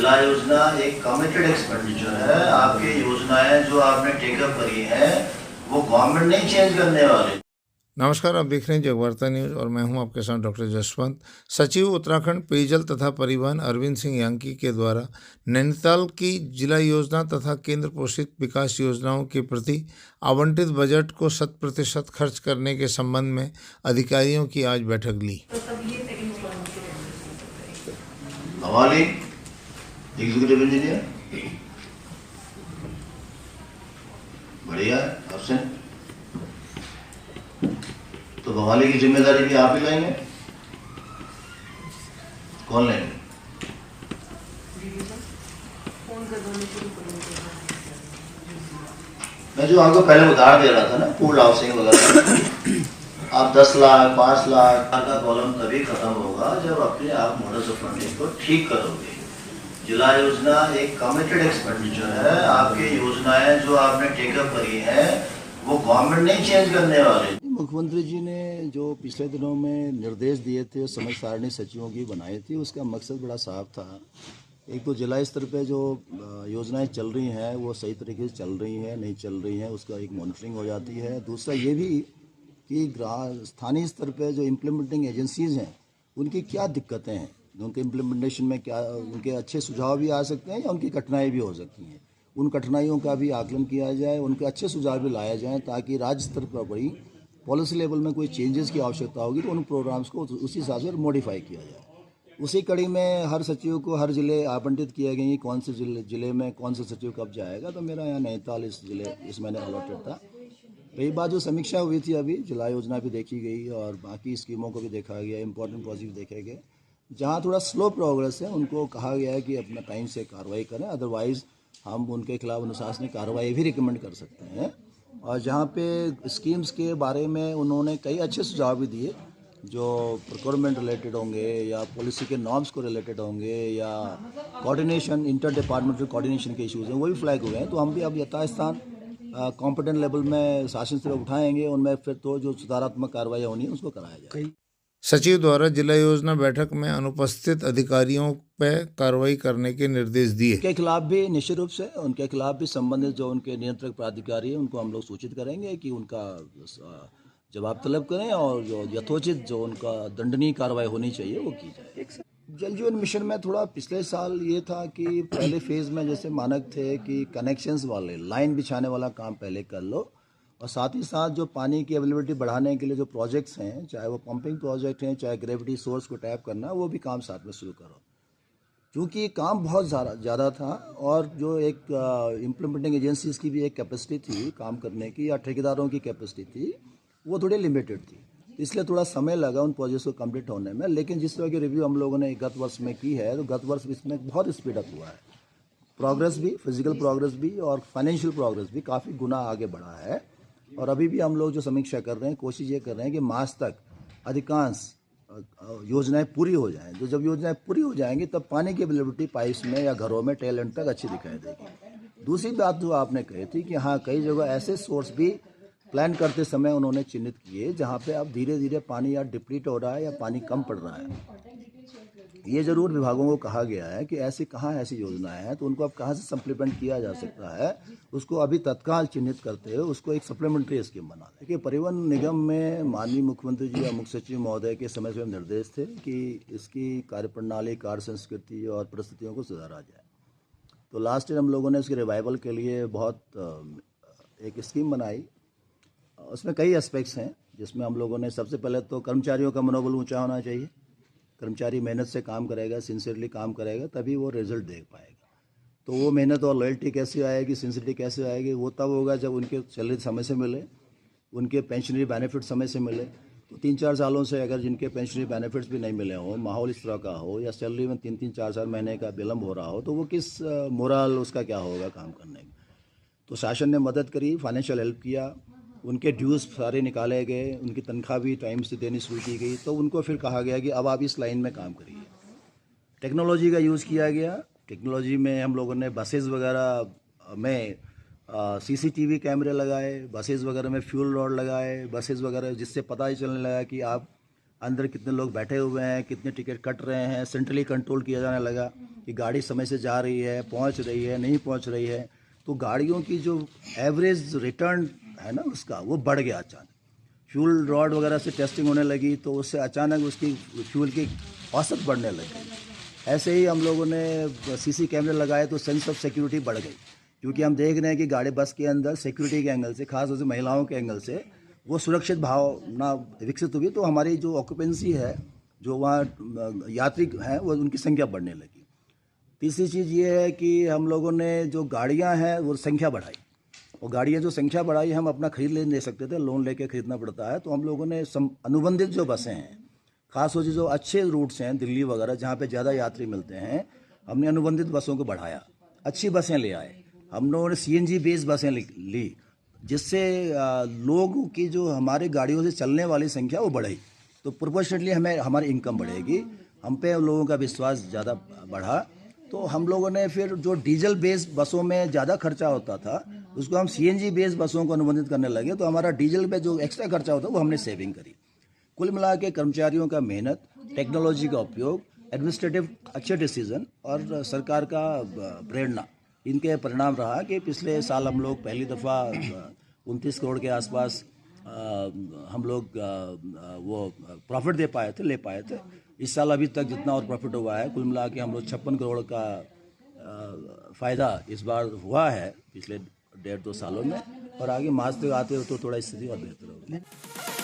जिला योजना एक कमिटेड एक्सपेंडिचर है। आपकी योजनाएं जो आपने टेकअप करी हैं वो गवर्नमेंट नहीं चेंज करने वाली। नमस्कार, आप देख रहे हैं जगवार्ता न्यूज़ और मैं हूं आपके साथ डॉक्टर जसवंत। सचिव उत्तराखंड पेयजल तथा परिवहन अरविंद सिंह यांकी के द्वारा नैनीताल की जिला योजना तथा केंद्र पोषित विकास योजनाओं के प्रति आवंटित बजट को 100% खर्च करने के संबंध में अधिकारियों की आज बैठक ली। हमारी एग्जीक्यूटिव इंजीनियर बढ़िया है आपसे, तो बवाली की जिम्मेदारी भी आप ही लेंगे? कौन लेंगे? मैं जो आपको पहले उदाहरण दे रहा था ना, पूल हाउसिंग वगैरह, आप 10 लाख 5 लाख का कॉलम तभी खत्म होगा जब अपने आप मोडस ऑफ फंडिंग को ठीक करोगे। जिला योजना एक कमिटेड एक्सपेंडिचर है। आपकी योजनाएं जो आपने टेकअप करी हैं वो गवर्नमेंट नहीं चेंज करने वाली। मुख्यमंत्री जी ने जो पिछले दिनों में निर्देश दिए थे, समय सारणी सचिवों की बनाई थी, उसका मकसद बड़ा साफ था। एक तो जिला स्तर पे जो योजनाएं चल रही हैं वो सही तरीके से चल रही हैं नहीं चल रही हैं, उसका एक मॉनिटरिंग हो जाती है। दूसरा ये भी कि स्थानीय स्तर पे जो इम्प्लीमेंटिंग एजेंसीज़ हैं उनकी क्या दिक्कतें हैं, उनके इम्प्लीमेंटेशन में क्या उनके अच्छे सुझाव भी आ सकते हैं या उनकी कठिनाई भी हो सकती हैं। उन कठिनाइयों का भी आकलन किया जाए, उनके अच्छे सुझाव भी लाए जाएँ, ताकि राज्य स्तर पर बड़ी पॉलिसी लेवल में कोई चेंजेस की आवश्यकता होगी तो उन प्रोग्राम्स को उसी हिसाब से मॉडिफाई किया जाए। उसी कड़ी में हर सचिव को हर जिले आवंटित किए गए, कौन से जिले में कौन सा सचिव कब जाएगा। तो मेरा यहाँ नैनीताल इस महीने अलॉटेड था। रही बात जो समीक्षा हुई थी, अभी जिला योजना भी देखी गई और बाकी स्कीमों को भी देखा गया, इंपॉर्टेंट प्रोजेक्ट देखे गए। जहाँ थोड़ा स्लो प्रोग्रेस है उनको कहा गया है कि अपना टाइम से कार्रवाई करें, अदरवाइज़ हम उनके खिलाफ अनुशासनिक कार्रवाई भी रिकमेंड कर सकते हैं। और जहाँ पे स्कीम्स के बारे में उन्होंने कई अच्छे सुझाव भी दिए, जो प्रोक्योरमेंट रिलेटेड होंगे या पॉलिसी के नॉर्म्स को रिलेटेड होंगे या कोऑर्डिनेशन, इंटर डिपार्टमेंटल कोऑर्डिनेशन के इश्यूज़ हैं, वो भी फ्लैग हुए हैं। तो हम भी अब यथास्थान कॉम्पिटेंट लेवल में शासन से उठाएंगे, उनमें फिर तो जो सुधारात्मक कार्रवाई होनी है उसको कराया जाए। सचिव द्वारा जिला योजना बैठक में अनुपस्थित अधिकारियों पर कार्रवाई करने के निर्देश दिए। उनके खिलाफ भी निश्चित रूप से उनके खिलाफ भी संबंधित जो उनके नियंत्रक प्राधिकारी है उनको हम लोग सूचित करेंगे कि उनका जवाब तलब करें और जो यथोचित जो उनका दंडनीय कार्रवाई होनी चाहिए वो की जाए। जल जीवन मिशन में थोड़ा पिछले साल ये था कि पहले फेज़ में जैसे मानक थे कि कनेक्शंस वाले लाइन बिछाने वाला काम पहले कर लो, और साथ ही साथ जो पानी की अवेलेबिलिटी बढ़ाने के लिए जो प्रोजेक्ट्स हैं, चाहे वो पंपिंग प्रोजेक्ट हैं, चाहे ग्रेविटी सोर्स को टैप करना, वो भी काम साथ में शुरू करो। क्योंकि काम बहुत ज़्यादा था और जो एक इम्प्लीमेंटिंग एजेंसीज़ की भी एक कैपेसिटी थी काम करने की, या ठेकेदारों की कैपेसिटी थी, वो थोड़ी लिमिटेड थी। इसलिए थोड़ा समय लगा उन प्रोजेक्ट्स को कंप्लीट होने में। लेकिन जिस तरह की रिव्यू हम लोगों ने गत वर्ष में की है, तो गत वर्ष इसमें बहुत स्पीड अप हुआ है। प्रोग्रेस भी, फिजिकल प्रोग्रेस भी और फाइनेंशियल प्रोग्रेस भी काफ़ी गुना आगे बढ़ा है। और अभी भी हम लोग जो समीक्षा कर रहे हैं, कोशिश ये कर रहे हैं कि मार्च तक अधिकांश योजनाएं पूरी हो जाएं। तो जब योजनाएं पूरी हो जाएंगी तब पानी की अवेलेबिलिटी पाइप्स में या घरों में टेल एंड तक अच्छी दिखाई देगी। दूसरी बात जो आपने कही थी कि हाँ, कई जगह ऐसे सोर्स भी प्लान करते समय उन्होंने चिन्हित किए जहाँ पे अब धीरे धीरे पानी या डिप्लीट हो रहा है या पानी कम पड़ रहा है। ये ज़रूर विभागों को कहा गया है कि ऐसी कहाँ ऐसी योजनाएं हैं तो उनको अब कहाँ से सप्लीमेंट किया जा सकता है, उसको अभी तत्काल चिन्हित करते हुए उसको एक सप्लीमेंट्री स्कीम बना दें। देखिए, परिवहन निगम में माननीय मुख्यमंत्री जी और मुख्य सचिव महोदय के समय से निर्देश थे कि इसकी कार्यप्रणाली, कार्य संस्कृति और परिस्थितियों को सुधारा जाए। तो लास्ट ईयर हम लोगों ने इसके रिवाइवल के लिए बहुत एक स्कीम बनाई। उसमें कई एस्पेक्ट्स हैं, जिसमें हम लोगों ने सबसे पहले तो कर्मचारियों का मनोबल ऊँचा होना चाहिए। कर्मचारी मेहनत से काम करेगा, सिंसियरली काम करेगा, तभी वो रिजल्ट देख पाएगा। तो वो मेहनत और लॉयल्टी कैसे आएगी, सिंसियरिटी कैसे आएगी, वो तब होगा जब उनके सैलरी समय से मिले, उनके पेंशनरी बेनिफिट समय से मिले। तो 3-4 सालों से अगर जिनके पेंशनरी बेनिफिट्स भी नहीं मिले हों, माहौल इस तरह का हो, या सैलरी में 3-3, 4-4 महीने का विलम्ब हो रहा हो, तो वो किस मोरल उसका क्या होगा काम करने में। तो शासन ने मदद करी, फाइनेंशियल हेल्प किया, उनके ड्यूज़ सारे निकाले गए, उनकी तनख्वाह भी टाइम से देनी शुरू की गई। तो उनको फिर कहा गया कि अब आप इस लाइन में काम करिए। टेक्नोलॉजी का यूज़ किया गया। टेक्नोलॉजी में हम लोगों ने बसेज़ वगैरह में CCTV कैमरे लगाए, बसेज़ वगैरह में फ्यूल रॉड लगाए, बसेज़ वगैरह, जिससे पता ही चलने लगा कि आप अंदर कितने लोग बैठे हुए हैं, कितने टिकट कट रहे हैं, सेंट्रली कंट्रोल किया जाने लगा कि गाड़ी समय से जा रही है, पहुंच रही है, नहीं पहुंच रही है। तो गाड़ियों की जो एवरेज रिटर्न है ना उसका, वो बढ़ गया अचानक। फ्यूल रॉड वगैरह से टेस्टिंग होने लगी तो उससे अचानक उसकी फ्यूल की औसत बढ़ने लग गई। ऐसे ही हम लोगों ने सीसी कैमरे लगाए तो सेंस ऑफ सिक्योरिटी बढ़ गई, क्योंकि हम देख रहे हैं कि गाड़ी बस के अंदर सिक्योरिटी के एंगल से, खास तौर से महिलाओं के एंगल से वो सुरक्षित भावना विकसित हुई। तो हमारी जो ऑक्यूपेंसी है, जो वहाँ यात्री हैं, वो उनकी संख्या बढ़ने लगी। तीसरी चीज़ ये है कि हम लोगों ने जो गाड़ियाँ हैं वो संख्या बढ़ाई, और गाड़ियाँ जो संख्या बढ़ाई हम अपना खरीद ले नहीं सकते थे, लोन लेके खरीदना पड़ता है। तो हम लोगों ने अनुबंधित जो बसें हैं, खास तौर से जो अच्छे रूट्स हैं दिल्ली वगैरह जहाँ पे ज़्यादा यात्री मिलते हैं, हमने अनुबंधित बसों को बढ़ाया, अच्छी बसें ले आए। हम लोगों ने CNG बेस्ड बसें ली, जिससे लोगों की जो हमारे गाड़ियों से चलने वाली संख्या वो बढ़ी। तो प्रोपोर्शनली हमें हमारी इनकम बढ़ेगी, हम पे लोगों का विश्वास ज़्यादा बढ़ा। तो हम लोगों ने फिर जो डीजल बेस्ड बसों में ज़्यादा खर्चा होता था उसको हम CNG बेस्ड बसों को अनुबंधित करने लगे। तो हमारा डीजल पे जो एक्स्ट्रा खर्चा होता वो हमने सेविंग करी। कुल मिला के कर्मचारियों का मेहनत, टेक्नोलॉजी का उपयोग, एडमिनिस्ट्रेटिव अच्छे डिसीजन और सरकार का प्रेरणा, इनके परिणाम रहा कि पिछले साल हम लोग पहली दफ़ा 29 करोड़ के आसपास हम लोग वो प्रॉफिट ले पाए थे। इस साल अभी तक जितना और प्रॉफिट हुआ है, कुल मिला के हम लोग 56 करोड़ का फ़ायदा इस बार हुआ है पिछले 1.5-2 सालों में, और आगे मार्च तक आते हो तो थोड़ा स्थिति और बेहतर होगी।